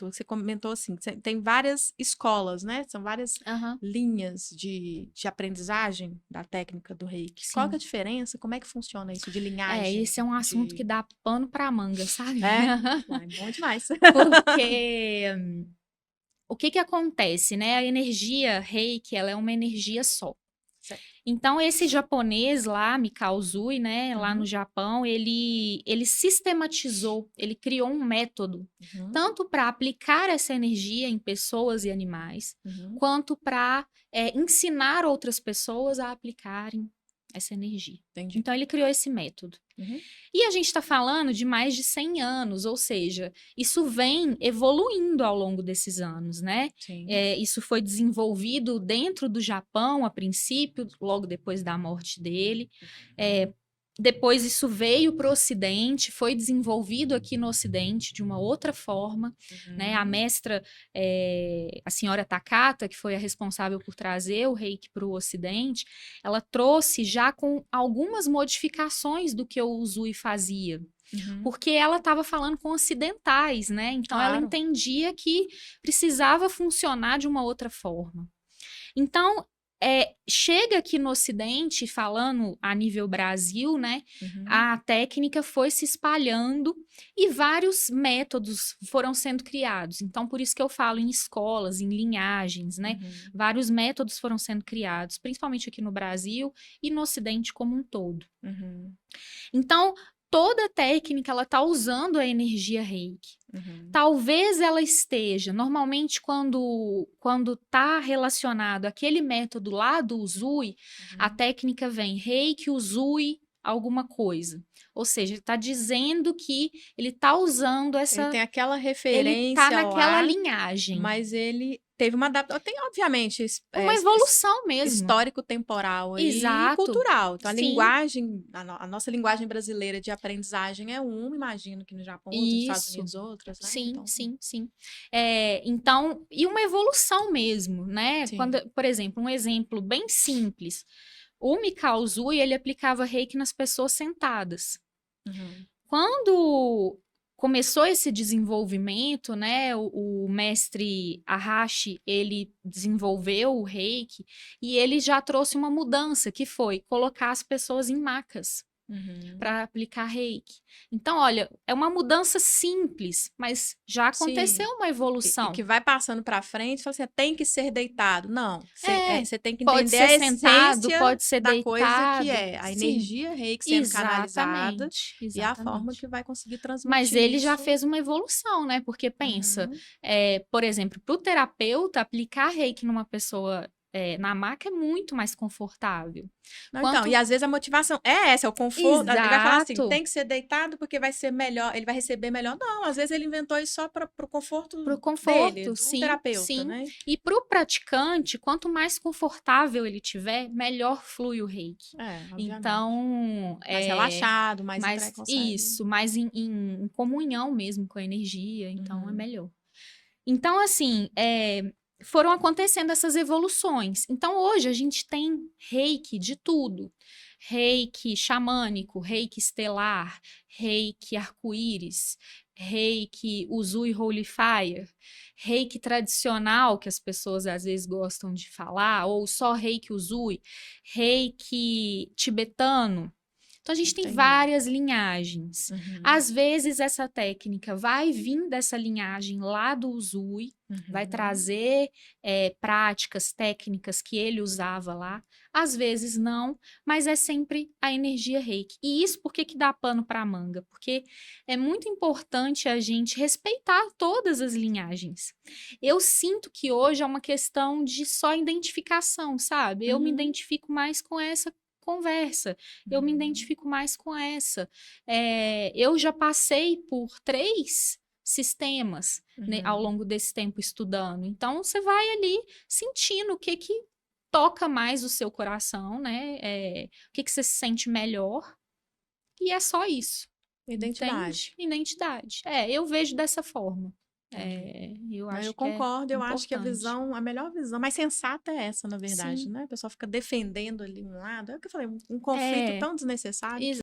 você comentou assim, tem várias escolas, né? São várias Aham, linhas de aprendizagem da técnica do Reiki. Qual que é a sim. diferença? Como é que funciona isso de É, linhagem? esse é um assunto que dá pano pra manga, sabe? É? Uai, bom demais. Porque o que que acontece, né? A energia Reiki, ela é uma energia só. Certo. Então, esse japonês lá, Mikao Usui, né, lá no Uhum, Japão, ele sistematizou, ele criou um método, uhum, tanto para aplicar essa energia em pessoas e animais, uhum, quanto para ensinar outras pessoas a aplicarem essa energia. entendi. Então, ele criou esse método. Uhum, E a gente está falando de mais de 100 anos, ou seja, isso vem evoluindo ao longo desses anos, né? sim. Isso foi desenvolvido dentro do Japão a princípio, logo depois da morte dele. É, depois isso veio para o Ocidente, foi desenvolvido aqui no Ocidente de uma outra forma, né? A Uhum, mestra, a senhora Takata, que foi a responsável por trazer o Reiki para o Ocidente, ela trouxe já com algumas modificações do que o Uzui fazia, uhum, porque ela estava falando com ocidentais, né? Então ela claro. entendia que precisava funcionar de uma outra forma. Então, chega aqui no Ocidente, falando a nível Brasil, né? Uhum, A técnica foi se espalhando e vários métodos foram sendo criados. Então, por isso que eu falo em escolas, em linhagens, né? uhum, Vários métodos foram sendo criados, principalmente aqui no Brasil e no Ocidente como um todo. uhum, Então, toda técnica ela está usando a energia Reiki. uhum, Talvez ela esteja, normalmente quando está relacionado àquele método lá do Uzui, a uhum. técnica vem Reiki Uzui alguma coisa. Ou seja, ele está dizendo que ele está usando Ele essa, tem aquela ele está referência naquela lá, linhagem, mas ele teve uma adaptação. Tem, obviamente, uma evolução mesmo. histórico temporal aí e Exato. cultural. Então, a Sim, linguagem, a nossa linguagem brasileira de aprendizagem é uma, imagino que no Japão outra, nos Estados isso. Unidos outras, né? Sim, Então, sim, sim. Então, e uma evolução mesmo, né? sim. Quando, por exemplo, um exemplo bem simples. O Mikao Uzui, ele aplicava reiki nas pessoas sentadas. Uhum, Quando começou esse desenvolvimento, né, o mestre Arashi, ele desenvolveu o reiki e ele já trouxe uma mudança, que foi colocar as pessoas em macas uhum. para aplicar reiki. Então, olha, é uma mudança simples, mas já aconteceu Sim. uma E que evolução. vai passando para frente, fala assim, tem que ser deitado. Não, É, você tem que pode entender ser a sentado, essência pode ser da coisa que deitado. é a Sim, energia reiki sendo canalizada exatamente, e a forma exatamente. que vai conseguir Mas transmitir ele já isso. fez uma evolução, né? Porque pensa, Uhum. por exemplo, para o terapeuta aplicar reiki numa pessoa na maca é muito mais confortável. Não, então, e Quanto às vezes a motivação é essa, é o conforto. Ele vai falar assim, exato tem que ser deitado porque vai ser melhor, ele vai receber melhor. Não, às vezes ele inventou isso só para o para o conforto dele, conforto, do sim, terapeuta, sim. né? E para o praticante, quanto mais confortável ele tiver, melhor flui o reiki. É, obviamente. Então, Mais relaxado, mais mais consegue. isso, mais em comunhão mesmo com a energia, então é Uhum, melhor. Então, assim, foram acontecendo essas evoluções. Então, hoje a gente tem reiki de tudo. Reiki xamânico, reiki estelar, reiki arco-íris, reiki Uzui Holy Fire, reiki tradicional, que as pessoas às vezes gostam de falar, ou só reiki Uzui, reiki tibetano. Então, a gente tem entendi. várias linhagens. Uhum, Às vezes, essa técnica vai vir dessa linhagem lá do Uzui, vai uhum. trazer práticas, técnicas que ele usava lá. Às vezes, não, mas é sempre a energia reiki. E isso por que que dá pano para manga? Porque é muito importante a gente respeitar todas as linhagens. Eu sinto que hoje é uma questão de só identificação, sabe? Eu me Uhum, identifico mais com essa conversa. Eu me uhum, identifico mais com essa. Eu já passei por 3 sistemas, né, ao uhum. longo desse tempo estudando. Então, você vai ali sentindo o que que toca mais o seu coração, né? O que que você se sente melhor. E é só isso, entende? Identidade. Identidade. Eu vejo dessa forma. Entendi. Eu Não, eu acho que é concordo, eu acho que importante. a melhor visão, mais sensata é essa, na verdade, Sim. né? A pessoa fica defendendo ali um lado. É o que eu falei, um conflito É. tão desnecessário.